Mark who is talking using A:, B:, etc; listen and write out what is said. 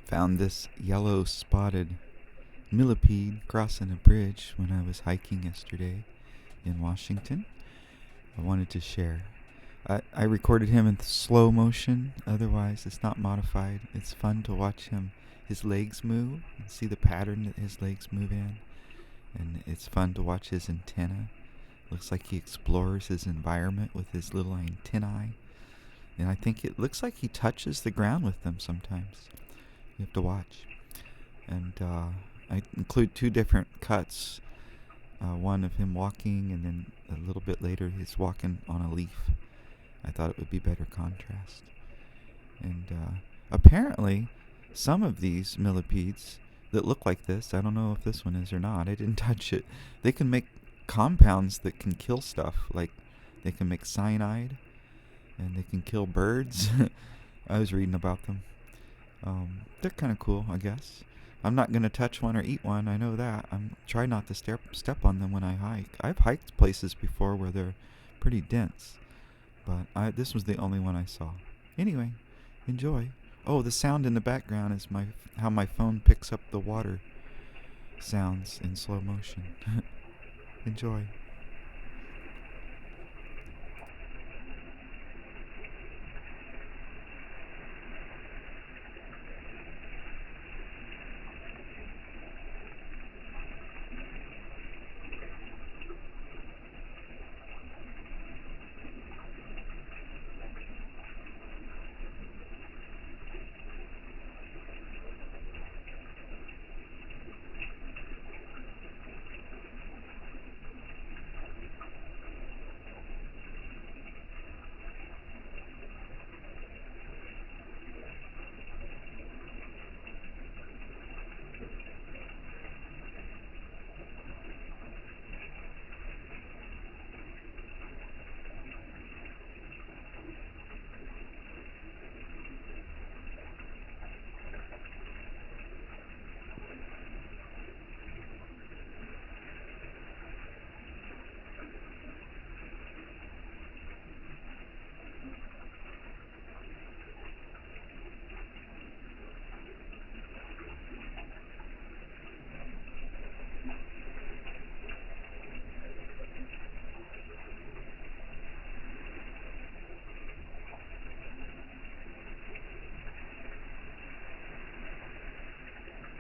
A: Found this yellow spotted millipede crossing a bridge when I was hiking yesterday in Washington. I wanted to share. I recorded him in slow motion, otherwise it's not modified. It's fun to watch his legs move and see the pattern that his legs move in. And it's fun to watch his antenna. Looks like he explores his environment with his little antennae. And I think it looks like he touches the ground with them sometimes. You have to watch. And I include two different cuts. One of him walking, and then a little bit later he's walking on a leaf. I thought it would be better contrast. And apparently some of these millipedes that look like this, I don't know if this one is or not, I didn't touch it, they can make compounds that can kill stuff. Like they can make cyanide, and they can kill birds. I was reading about them. They're kind of cool, I guess. I'm not going to touch one or eat one, I know that. I'm try not to step on them when I hike. I've hiked places before where they're pretty dense, but this was the only one I saw. Anyway, enjoy. Oh, the sound in the background is how my phone picks up the water sounds in slow motion. Enjoy.